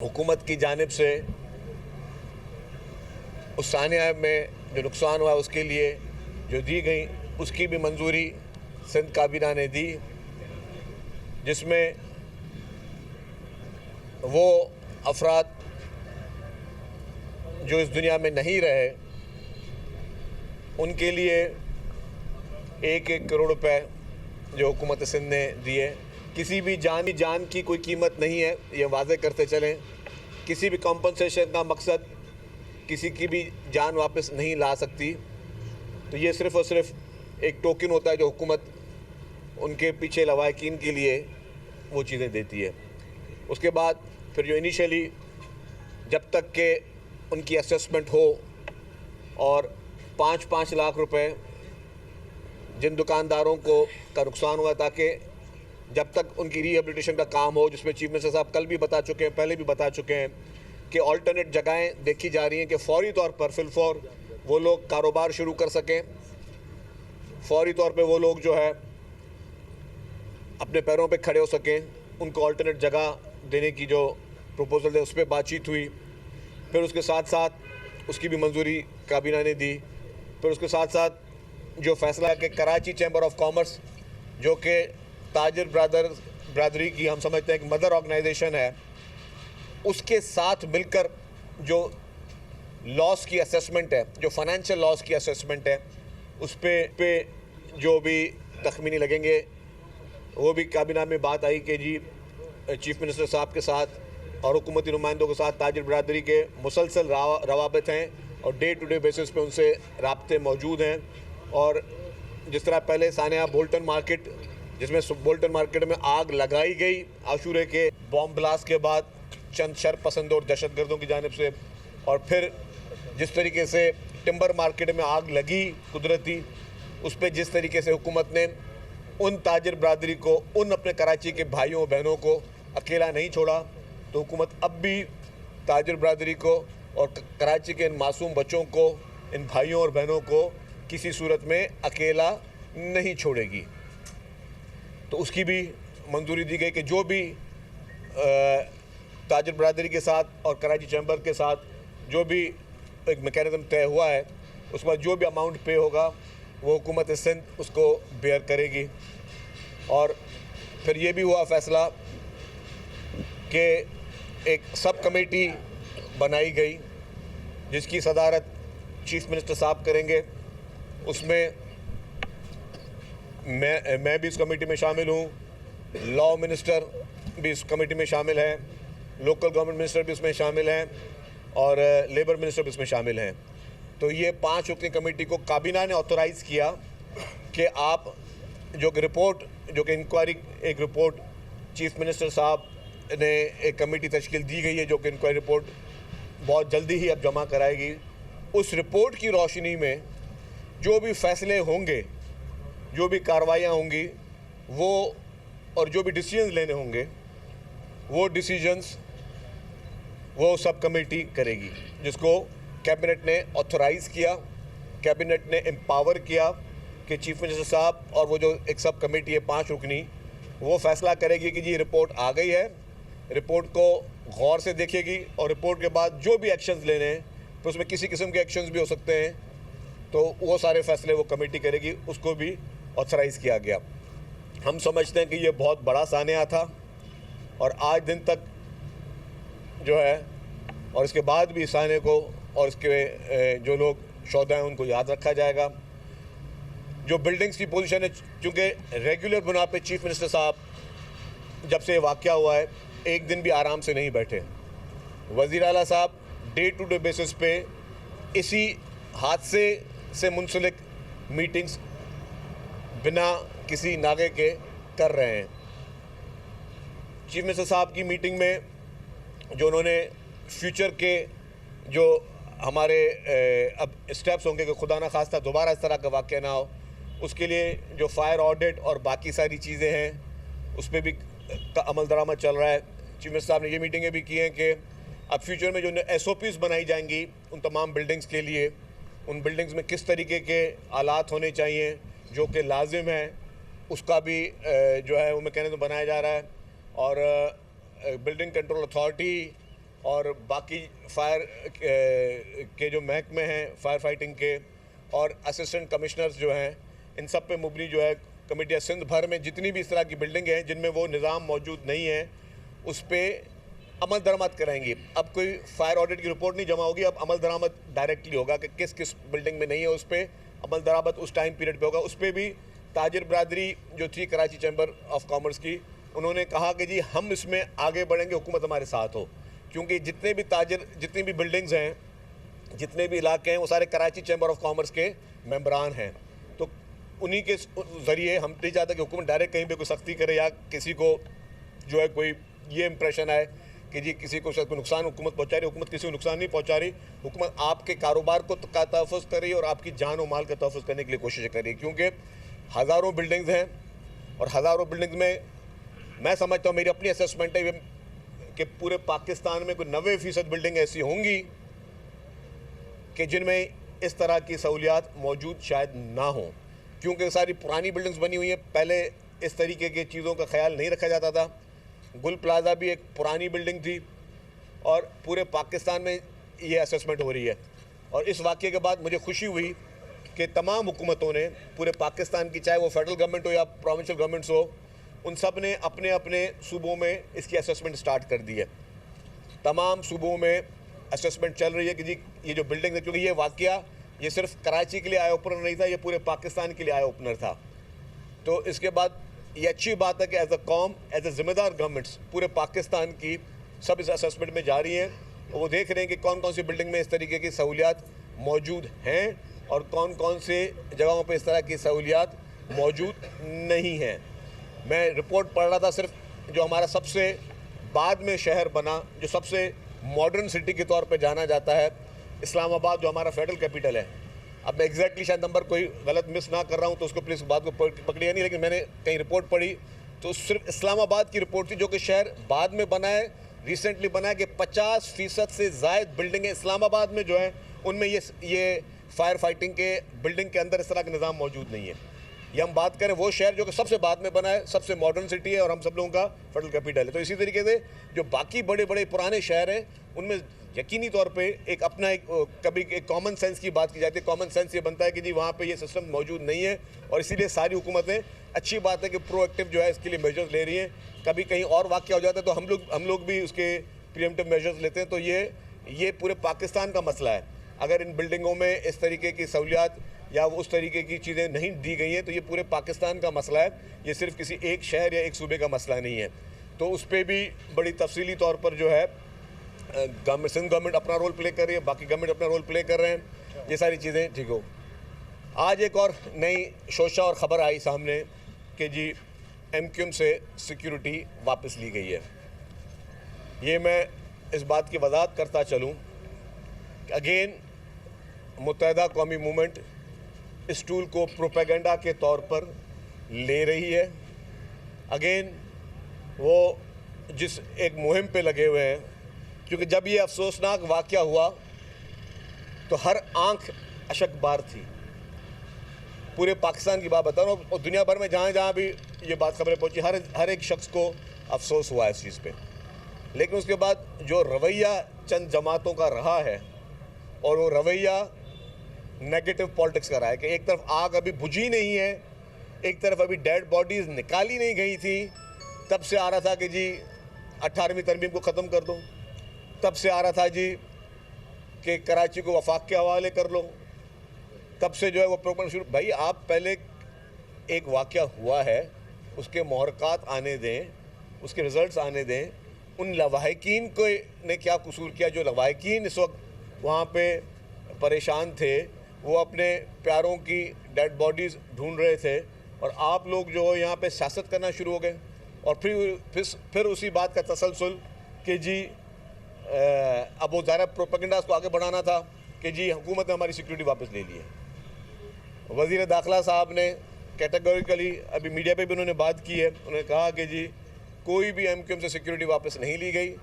हुकूमत की जानिब से उस सानिया में जो नुकसान हुआ उसके लिए जो दी गई उसकी भी मंजूरी सिंध काबीना ने दी, जिसमें वो अफराद जो इस दुनिया में नहीं रहे उनके लिए 1-1 करोड़ रुपए जो हुकूमत सिंध ने दिए। किसी भी जान की कोई कीमत नहीं है, ये वाज़े करते चलें। किसी भी कॉम्पनसेशन का मकसद किसी की भी जान वापस नहीं ला सकती। तो ये सिर्फ़ और सिर्फ एक टोकन होता है जो हुकूमत उनके पीछे लवाकिन के लिए वो चीज़ें देती है। उसके बाद फिर जो इनिशियली जब तक के उनकी असेसमेंट हो और 5-5 लाख रुपए जिन दुकानदारों को का नुकसान हुआ, ताकि जब तक उनकी रिहेबिलिटेशन का काम हो, जिसमें चीफ मिनिस्टर साहब कल भी बता चुके हैं, पहले भी बता चुके हैं कि अल्टरनेट जगहें देखी जा रही हैं कि फ़ौरी तौर पर फिलफौर वो लोग कारोबार शुरू कर सकें, फ़ौरी तौर पे वो लोग जो है अपने पैरों पे खड़े हो सकें। उनको अल्टरनेट जगह देने की जो प्रपोज़ल है उस पर बातचीत हुई। फिर उसके साथ साथ उसकी भी मंजूरी काबीना ने दी। फिर उसके साथ साथ जो फैसला है कि कराची चैम्बर ऑफ कॉमर्स, जो कि ताजिर ब्रादरी की हम समझते हैं कि मदर ऑर्गेनाइजेशन है, उसके साथ मिलकर जो लॉस की असेसमेंट है, जो फाइनेंशियल लॉस की असेसमेंट है, उस पे जो भी तखमीनी लगेंगे वो भी काबीना में बात आई कि जी चीफ मिनिस्टर साहब के साथ और हुकूमती नुमाइंदों के साथ ताजिर ब्रादरी के मुसलसल रवाबत हैं और डे टू डे बेसिस पे उनसे राब्ते मौजूद हैं। और जिस तरह पहले सानिया बोल्टन मार्केट, जिसमें बोल्टन मार्केट में आग लगाई गई आशूरे के बॉम्ब ब्लास्ट के बाद चंद शर पसंद और दहशतगर्दों की जानिब से, और फिर जिस तरीके से टिम्बर मार्केट में आग लगी कुदरती, उस पर जिस तरीके से हुकूमत ने उन ताजिर ब्रादरी को, उन अपने कराची के भाइयों बहनों को अकेला नहीं छोड़ा, तो हुकूमत अब भी ताजिर ब्रादरी को और कराची के इन मासूम बच्चों को, इन भाइयों और बहनों को किसी सूरत में अकेला नहीं छोड़ेगी। तो उसकी भी मंजूरी दी गई कि जो भी ताजिर ब्रादरी के साथ और कराची चैम्बर के साथ जो भी एक मैकेनिज़्म तय हुआ है, उसके बाद जो भी अमाउंट पे होगा वो हुकूमत सिंध उसको बेयर करेगी। और फिर ये भी हुआ फ़ैसला कि एक सब कमेटी बनाई गई जिसकी सदारत चीफ मिनिस्टर साहब करेंगे। उसमें मैं भी इस कमेटी में शामिल हूँ, लॉ मिनिस्टर भी इस कमेटी में शामिल हैं, लोकल गवर्नमेंट मिनिस्टर भी इसमें शामिल हैं और लेबर मिनिस्टर भी इसमें शामिल हैं। तो ये 5 रुकनी कमेटी को काबीना ने ऑथोराइज़ किया कि आप जो कि रिपोर्ट, जो कि इंक्वायरी, एक रिपोर्ट चीफ मिनिस्टर साहब ने एक कमेटी तश्कील दी गई है जो कि इंक्वायरी रिपोर्ट बहुत जल्दी ही अब जमा कराएगी। उस रिपोर्ट की रोशनी में जो भी फ़ैसले होंगे, जो भी कार्रवाइयाँ होंगी, वो और जो भी डिसीजंस लेने होंगे वो डिसीजंस वो सब कमेटी करेगी, जिसको कैबिनेट ने ऑथोराइज़ किया, कैबिनेट ने एम्पावर किया कि चीफ मिनिस्टर साहब और वो जो एक सब कमेटी है 5 रुकनी, वो फ़ैसला करेगी कि जी रिपोर्ट आ गई है, रिपोर्ट को गौर से देखेगी और रिपोर्ट के बाद जो भी एक्शंस लेने हैं, तो उसमें किसी किस्म के एक्शंस भी हो सकते हैं, तो वो सारे फ़ैसले वो कमेटी करेगी। उसको भी ऑथराइज़ किया गया। हम समझते हैं कि ये बहुत बड़ा सानिया था और आज दिन तक जो है, और इसके बाद भी सानिया को और इसके जो लोग शोधा हैं उनको याद रखा जाएगा। जो बिल्डिंग्स की पोजीशन है, चूँकि रेगुलर बुना पे चीफ मिनिस्टर साहब जब से ये वाक़या हुआ है एक दिन भी आराम से नहीं बैठे। वज़ीर आला साहब डे टू डे बेसिस पे इसी हादसे से मुंसलिक मीटिंग्स बिना किसी नागे के कर रहे हैं। चीफ मिनिस्टर साहब की मीटिंग में जो उन्होंने फ्यूचर के जो हमारे अब स्टेप्स होंगे कि खुदा ना खास्ता दोबारा इस तरह का वाक़या ना हो, उसके लिए जो फायर ऑडिट और बाकी सारी चीज़ें हैं उस पर भी अमल दरामद चल रहा है। चीफ मिनिस्टर साहब ने ये मीटिंगें भी की हैं कि अब फ्यूचर में जो SOPs बनाई जाएंगी उन तमाम बिल्डिंग्स के लिए, उन बिल्डिंग्स में किस तरीके के आलात होने चाहिए जो कि लाजिम है, उसका भी जो है वो मैकेनिज़्म बनाया जा रहा है। और बिल्डिंग कंट्रोल अथॉरिटी और बाकी फायर के जो महकमे हैं फायर फाइटिंग के और असिस्टेंट कमिश्नर्स जो हैं, इन सब पे मुबनी जो है कमेटियाँ सिंध भर में जितनी भी इस तरह की बिल्डिंग हैं जिनमें वो निज़ाम मौजूद नहीं है, उस पर अमल दरामद कराएंगी। अब कोई फायर ऑडिट की रिपोर्ट नहीं जमा होगी, अब अमल दरामद डायरेक्टली होगा कि किस किस बिल्डिंग में नहीं है, उस पर अमल दरामद उस टाइम पीरियड पे होगा। उस पर भी ताजिर बरादरी जो थी कराची चैम्बर ऑफ कॉमर्स की, उन्होंने कहा कि जी हम इसमें आगे बढ़ेंगे, हुकूमत हमारे साथ हो, क्योंकि जितने भी ताजिर, जितनी भी बिल्डिंग्स हैं, जितने भी इलाके हैं, वो सारे कराची चैम्बर ऑफ कॉमर्स के मेंबरान हैं। तो उन्हीं के ज़रिए हम नहीं चाहते कि हुकूमत डायरेक्ट कहीं पे कोई सख्ती करे या किसी को जो है कोई ये इंप्रेशन आए कि जी किसी को शायद कोई नुकसान हुकूमत पहुँचा रही। हुकूमत किसी को नुकसान नहीं पहुँचा रही, हुकूमत आपके कारोबार को का तहफ़्फ़ुज़ कर रही है और आपकी जान और माल का तहफ़्फ़ुज़ करने के लिए कोशिश कर रही है। क्योंकि हज़ारों बिल्डिंग्स हैं और हज़ारों बिल्डिंग्स में मैं समझता हूँ, मेरी अपनी असेसमेंट है कि पूरे पाकिस्तान में कोई 90% बिल्डिंग ऐसी होंगी कि जिनमें इस तरह की सहूलियात मौजूद शायद ना हो, क्योंकि सारी पुरानी बिल्डिंग्स बनी हुई हैं। पहले इस तरीके की चीज़ों का ख्याल नहीं रखा जाता था। गुल प्लाजा भी एक पुरानी बिल्डिंग थी और पूरे पाकिस्तान में ये असेसमेंट हो रही है। और इस वाक़े के बाद मुझे खुशी हुई कि तमाम हुकूमतों ने पूरे पाकिस्तान की, चाहे वो फेडरल गवर्नमेंट हो या प्रोविंशियल गवर्नमेंट्स हो, उन सब ने अपने अपने सूबों में इसकी असेसमेंट स्टार्ट कर दी है। तमाम सूबों में असेसमेंट चल रही है कि जी ये जो बिल्डिंग है, क्योंकि ये वाक़या ये सिर्फ कराची के लिए आई ओपनर नहीं था, ये पूरे पाकिस्तान के लिए आई ओपनर था। तो इसके बाद ये अच्छी बात है कि एज अ कौम, एज अ ज़िम्मेदार गवर्नमेंट्स पूरे पाकिस्तान की सब इस असेसमेंट में जा रही हैं और वो देख रहे हैं कि कौन कौन सी बिल्डिंग में इस तरीके की सहूलियात मौजूद हैं और कौन कौन से जगहों पर इस तरह की सहूलियात मौजूद नहीं हैं। मैं रिपोर्ट पढ़ रहा था, सिर्फ जो हमारा सबसे बाद में शहर बना, जो सबसे मॉडर्न सिटी के तौर पे जाना जाता है, इस्लामाबाद, जो हमारा फेडरल कैपिटल है। अब मैं एग्जैक्टली शायद नंबर कोई गलत मिस ना कर रहा हूँ तो उसको प्लीज़ बात को पकड़िए नहीं, लेकिन मैंने कहीं रिपोर्ट पढ़ी तो सिर्फ इस्लामाबाद की रिपोर्ट थी, जो कि शहर बाद में बना है, रिसेंटली बना है, कि 50% से ज़ायद बिल्डिंगें इस्लामाबाद में जो हैं उनमें ये फायर फाइटिंग के बिल्डिंग के अंदर इस तरह का निज़ाम मौजूद नहीं है। ये हम बात करें वो शहर जो कि सबसे बाद में बना है, सबसे मॉडर्न सिटी है और हम सब लोगों का फेडरल कैपिटल है। तो इसी तरीके से जो बाकी बड़े बड़े पुराने शहर हैं उनमें यकीनी तौर पे एक अपना एक कभी एक कॉमन सेंस की बात की जाती है। कॉमन सेंस ये बनता है कि जी वहाँ पे ये सिस्टम मौजूद नहीं है और इसीलिए सारी हुकूमतें, अच्छी बात है कि प्रोएक्टिव जो है इसके लिए मेजर्स ले रही हैं। कभी कहीं और वाक़या हो जाता है तो हम लोग भी उसके प्रीएम्प्टिव मेजर्स लेते हैं। तो ये पूरे पाकिस्तान का मसला है। अगर इन बिल्डिंगों में इस तरीके की सहूलियात या उस तरीके की चीज़ें नहीं दी गई हैं तो ये पूरे पाकिस्तान का मसला है, ये सिर्फ किसी एक शहर या एक सूबे का मसला नहीं है। तो उस पर भी बड़ी तफसीली तौर पर जो है गवर्नमेंट, सिंध गवर्नमेंट अपना रोल प्ले कर रही है, बाकी गवर्नमेंट अपना रोल प्ले कर रहे हैं, ये सारी चीज़ें ठीक हो। आज एक और नई शोशा और ख़बर आई सामने कि जी MQM से सिक्योरिटी वापस ली गई है। ये मैं इस बात की वजाहत करता चलूँ, अगेन मुत्तहदा कौमी मूवमेंट इस टूल को प्रोपेगेंडा के तौर पर ले रही है। अगेन वो जिस एक मुहिम पे लगे हुए हैं, क्योंकि जब ये अफसोसनाक वाक़या हुआ तो हर आंख अशकबार थी। पूरे पाकिस्तान की बात बता रहा हूँ और दुनिया भर में जहाँ जहाँ भी ये बात खबरें पहुँची, हर एक शख्स को अफसोस हुआ इस चीज़ पे। लेकिन उसके बाद जो रवैया चंद जमातों का रहा है और वो रवैया नेगेटिव पॉलिटिक्स का रहा है कि एक तरफ आग अभी बुझी नहीं है, एक तरफ अभी डेड बॉडीज़ निकाली नहीं गई थी, तब से आ रहा था कि जी 18वीं तरमीम को ख़त्म कर दो, तब से आ रहा था जी कि कराची को वफाक के हवाले कर लो, तब से जो है वो प्रोग्राम शुरू। भाई आप पहले एक वाक़या हुआ है उसके मुहरक़ात आने दें, उसके रिज़ल्ट्स आने दें। उन लवाहिकीन को ने क्या कसूर किया? जो लवाहिकीन इस वक्त वहाँ पे परेशान थे, वो अपने प्यारों की डेड बॉडीज़ ढूंढ रहे थे और आप लोग जो यहाँ पे सियासत करना शुरू हो गए और फिर उसी बात का तसलसल कि जी अब वो ज़ाहिर प्रोपेगेंडा को आगे बढ़ाना था कि जी हुकूमत ने हमारी सिक्योरिटी वापस ले ली है। वज़ीर दाखिला साहब ने कैटेगोरिकली अभी मीडिया पे भी उन्होंने बात की है, उन्होंने कहा कि जी कोई भी MQM से सिक्योरिटी वापस नहीं ली गई।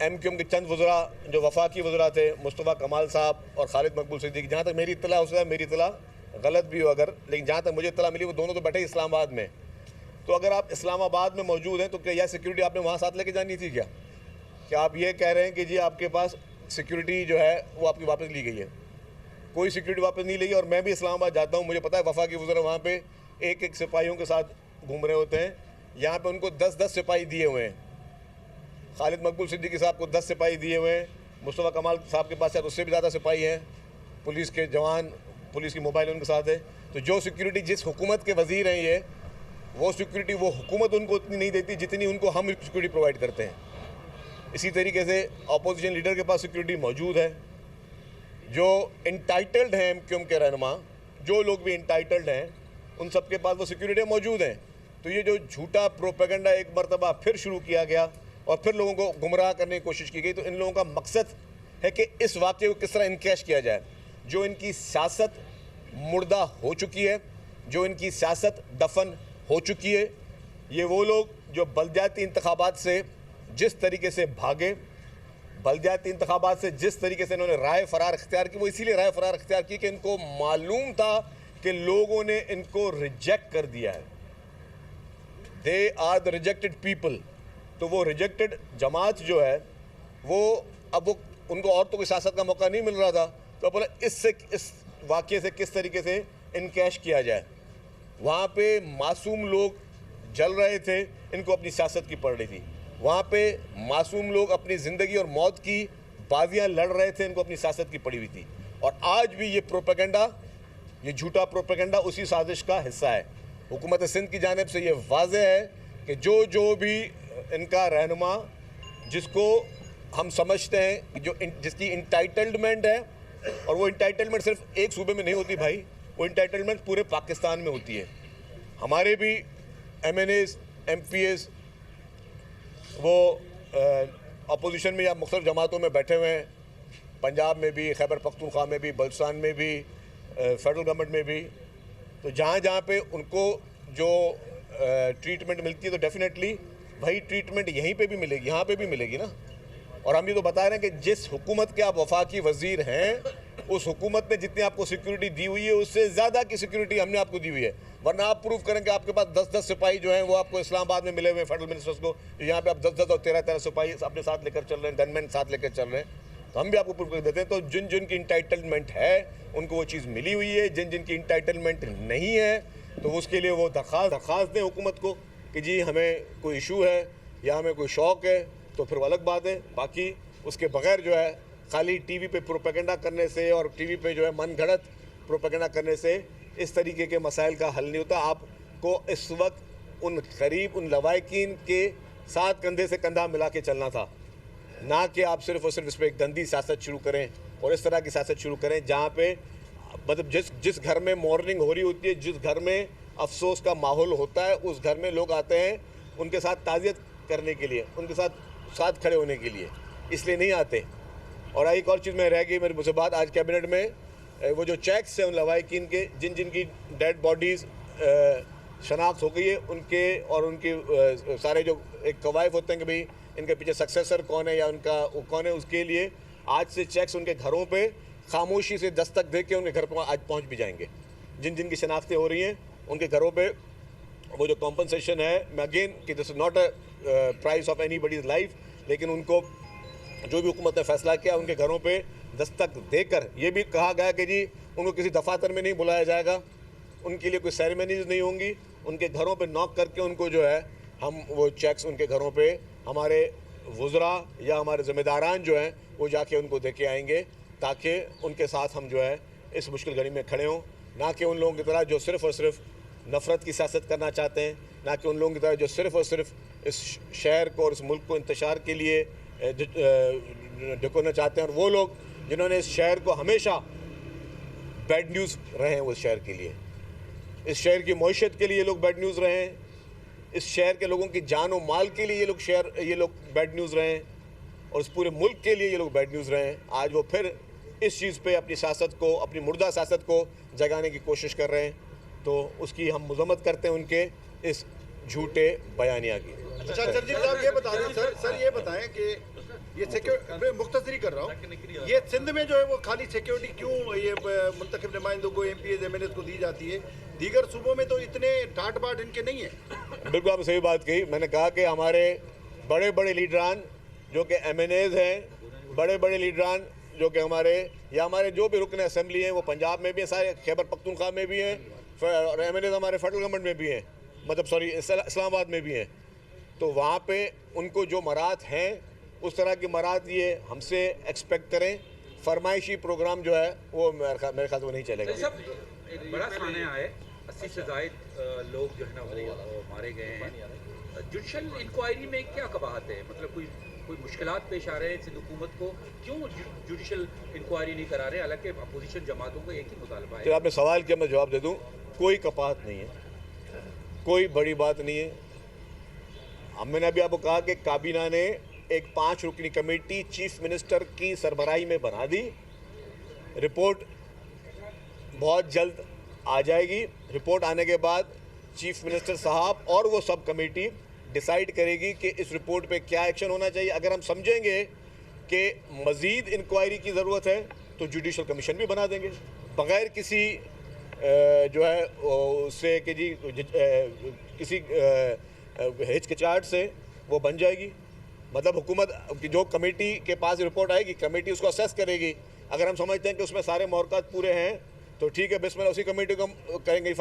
MQM के चंद वज़रा जो वफाकी वज़रा थे, मुस्तफ़ा कमाल साहब और खालिद मकबूल सिद्दीकी, जहाँ तक मेरी इत्तला, हो सकता है मेरी इत्तला गलत भी हो अगर, लेकिन जहाँ तक मुझे इत्तला मिली वो दोनों तो बैठे इस्लामाबाद में। तो अगर आप इस्लामाबाद में मौजूद हैं तो क्या यह सिक्योरिटी आपने वहाँ साथ लेके जानी थी क्या? कि आप ये कह रहे हैं कि जी आपके पास सिक्योरिटी जो है वो आपकी वापस ली गई है। कोई सिक्योरिटी वापस नहीं ली गई। और मैं भी इस्लामाबाद जाता हूँ, मुझे पता है वफाकी वज़ीर वहाँ पे एक एक सिपाहियों के साथ घूम रहे होते हैं। यहाँ पे उनको 10-10 सिपाही दिए हुए हैं। खालिद मकबूल सिद्दीकी साहब को 10 सिपाही दिए हुए हैं। मुस्तफ़ा कमाल साहब के पास शायद उससे भी ज़्यादा सिपाही हैं। पुलिस के जवान, पुलिस की मोबाइल उनके साथ है। तो जो सिक्योरिटी जिस हुकूमत के वज़ीर हैं ये, वो सिक्योरिटी वो हुकूमत उनको उतनी नहीं देती जितनी उनको हम सिक्योरिटी प्रोवाइड करते हैं। इसी तरीके से अपोजिशन लीडर के पास सिक्योरिटी मौजूद है। जो इंटाइटल्ड हैं एमक्यूएम के रहनुमा, जो लोग भी इंटाइटल्ड हैं, उन सब के पास वो सिक्योरिटी मौजूद हैं। तो ये जो झूठा प्रोपेगेंडा एक मरतबा फिर शुरू किया गया और फिर लोगों को गुमराह करने की कोशिश की गई, तो इन लोगों का मकसद है कि इस वाक़े को किस तरह इनकैश किया जाए। जो इनकी सियासत मुर्दा हो चुकी है, जो इनकी सियासत दफन हो चुकी है, ये वो लोग जो बलदियाती इंतखाबात से जिस तरीके से भागे, बलदियाती इंतखाबात से जिस तरीके से इन्होंने राय फरार इख्तियार की, वो इसीलिए राय फरार इख्तियार की कि इनको मालूम था कि लोगों ने इनको रिजेक्ट कर दिया है। They are the rejected people. तो वो रिजेक्टेड जमात जो है वो अब वो उनको और तो कोई सियासत का मौका नहीं मिल रहा था, तो बोला इस वाक़े से किस तरीके से इनकैश किया जाए। वहाँ पे मासूम लोग जल रहे थे, इनको अपनी सियासत की पड़ रही थी। वहाँ पे मासूम लोग अपनी ज़िंदगी और मौत की बाजियाँ लड़ रहे थे, इनको अपनी सियासत की पड़ी हुई थी। और आज भी ये प्रोपेगेंडा, ये झूठा प्रोपेगेंडा उसी साजिश का हिस्सा है। हुकूमत सिंध की जानिब से ये वाज़ेह है कि जो भी इनका रहनुमा, जिसको हम समझते हैं कि जिसकी इंटाइटलमेंट है, और वो इंटाइटलमेंट सिर्फ एक सूबे में नहीं होती भाई, वो इंटाइटलमेंट पूरे पाकिस्तान में होती है। हमारे भी MNAs, MPAs वो अपोजिशन में या मुख्तलिफ जमातों में बैठे हुए हैं, पंजाब में भी, खैबर पख्तूनख्वा में भी, बलूचिस्तान में भी, फेडरल गवर्नमेंट में भी। तो जहाँ जहाँ पे उनको जो ट्रीटमेंट मिलती है, तो डेफिनेटली भाई ट्रीटमेंट यहीं पे भी मिलेगी, यहाँ पे भी मिलेगी ना। और हम ये तो बता रहे हैं कि जिस हुकूमत के आप वफाकी वज़ीर हैं, उस हुकूमत ने जितनी आपको सिक्योरिटी दी हुई है उससे ज़्यादा की सिक्योरिटी हमने आपको दी हुई है। वरना आप प्रूव करें कि आपके पास 10-10 सिपाही जो हैं वो आपको इस्लामाबाद में मिले हुए हैं फेडरल मिनिस्टर्स को, यहाँ पे आप 10-10 और 13-13 सिपाही अपने साथ लेकर चल रहे हैं, गनमैन साथ लेकर चल रहे हैं। तो हम भी आपको प्रूव कर देते हैं। तो जिन जिन की इंटाइटलमेंट है उनको वो चीज़ मिली हुई है, जिन जिन की इंटाइटलमेंट नहीं है तो उसके लिए वो दरख्वास्त दें हुकूमत को कि जी हमें कोई इशू है या हमें कोई शौक़ है, तो फिर वो अलग बात है। बाकी उसके बगैर जो है खाली टीवी पे प्रोपेगेंडा करने से और टीवी पे जो है मन घड़त प्रोपेगेंडा करने से इस तरीके के मसाइल का हल नहीं होता। आपको इस वक्त उन गरीब, उन लवाकिन के साथ कंधे से कंधा मिला के चलना था, ना कि आप सिर्फ और सिर्फ इस पर एक गंदी सियासत शुरू करें और इस तरह की सियासत शुरू करें जहाँ पे मतलब जिस घर में मॉर्निंग हो रही होती है, जिस घर में अफसोस का माहौल होता है, उस घर में लोग आते हैं उनके साथ ताज़ियत करने के लिए, उनके साथ खड़े होने के लिए, इसलिए नहीं आते। और एक और चीज़ में रह गई मेरे मुझसे बात, आज कैबिनेट में वो जो चेक्स हैं उन लवाकिन के, जिन जिन की डेड बॉडीज़ शनाख्त हो गई है, उनके और उनके सारे जो एक कवायद होते हैं कि भाई इनके पीछे सक्सेसर कौन है या उनका वो कौन है, उसके लिए आज से चेक्स उनके घरों पे खामोशी से दस्तक दे के उनके घर पर आज पहुंच भी जाएंगे। जिन जिन की शनाख्तें हो रही हैं उनके घरों पे वो जो कॉम्पनसेशन है, मैं अगेन कि this is not a price of any buddies life, लेकिन उनको जो भी हुकूमत ने फैसला किया उनके घरों पे दस्तक देकर ये भी कहा गया कि जी उनको किसी दफातर में नहीं बुलाया जाएगा, उनके लिए कोई सेरेमनीज नहीं होंगी, उनके घरों पे नॉक करके उनको जो है हम वो चेक्स उनके घरों पे हमारे वज़रा या हमारे ज़िम्मेदारान जो हैं वो जाके उनको दे के आएंगे, ताकि उनके साथ हम जो है इस मुश्किल घड़ी में खड़े हों, ना कि उन लोगों की तरह जो सिर्फ़ और सिर्फ नफ़रत की सियासत करना चाहते हैं, ना कि उन लोगों की तरह जो सिर्फ़ और सिर्फ इस शहर को और इस मुल्क को इंतशार के लिए ढकोना चाहते हैं। और वो लोग जिन्होंने इस शहर को हमेशा बैड न्यूज़ रहे हैं, उस शहर के लिए, इस शहर की मईशत के लिए ये लोग बैड न्यूज़ रहे हैं, इस शहर के लोगों की जान और माल के लिए ये लोग बैड न्यूज़ रहे हैं, और इस पूरे मुल्क के लिए ये लोग बैड न्यूज़ रहे हैं। आज वो फिर इस चीज़ पे अपनी सियासत को, अपनी मुर्दा सियासत को जगाने की कोशिश कर रहे हैं, तो उसकी हम मजम्मत करते हैं उनके इस झूठे बयानिया की। अच्छा चरजीत साहब ये बता दें सर ये बताएं कि ये सिक्योरिटी मुख्तसरी कर रहा हूँ, ये सिंध में जो है वो खाली सिक्योरिटी क्यों ये मुंतखब नुमाइंदों को, MPs MNAs को दी जाती है, दीगर सूबों में तो इतने ठाट बाट इनके नहीं है? बिल्कुल आपने सही बात कही। मैंने कहा कि हमारे बड़े बड़े लीडरान जो कि MNAs हैं, बड़े बड़े लीडरान जो कि हमारे जो भी रुकन असेंबली हैं वो पंजाब में भी हैं, सारे खैबर पख्तूनख्वा में भी हैं, और MNAs हमारे फेडरल गवर्नमेंट में भी हैं, मतलब सॉरी इस्लामाबाद में भी हैं। तो वहाँ पे उनको जो मरात हैं उस तरह की मरात ये हमसे एक्सपेक्ट करें। फरमाइशी प्रोग्राम जो है वो मेरे ख्याल से वो नहीं चलेगा। सब एक बड़ा सामने आया है, 80 से ज़ायद लोग जो है ना वो मारे गए हैं। जुडिशल इंक्वायरी में क्या कबाहत है, मतलब कोई मुश्किलात पेश आ रहे हैं सिंध हुकूमत को, क्यों जुडिशल इंक्वायरी नहीं करा रहे, हालांकि अपोजिशन जमातों का एक ही मुतालबा है। तो आपने सवाल किया, मैं जवाब दे दूं, कोई कपाहत नहीं है, कोई बड़ी बात नहीं है। मैंने अभी आपको कहा कि काबीना ने एक 5 रुकनी कमेटी चीफ मिनिस्टर की सरबराही में बना दी। रिपोर्ट बहुत जल्द आ जाएगी। रिपोर्ट आने के बाद चीफ मिनिस्टर साहब और वो सब कमेटी डिसाइड करेगी कि इस रिपोर्ट पे क्या एक्शन होना चाहिए। अगर हम समझेंगे कि मज़ीद इंक्वायरी की ज़रूरत है तो जुडिशल कमीशन भी बना देंगे, बग़ैर किसी जो है उससे कि जी किसी हिचकिचाहट से वो बन जाएगी। मतलब हुकूमत की जो कमेटी के पास रिपोर्ट आएगी, कमेटी उसको असेस करेगी। अगर हम समझते हैं कि उसमें सारे मौक़ात पूरे हैं तो ठीक है, बिस्मिल्लाह उसी कमेटी को हम करेंगे।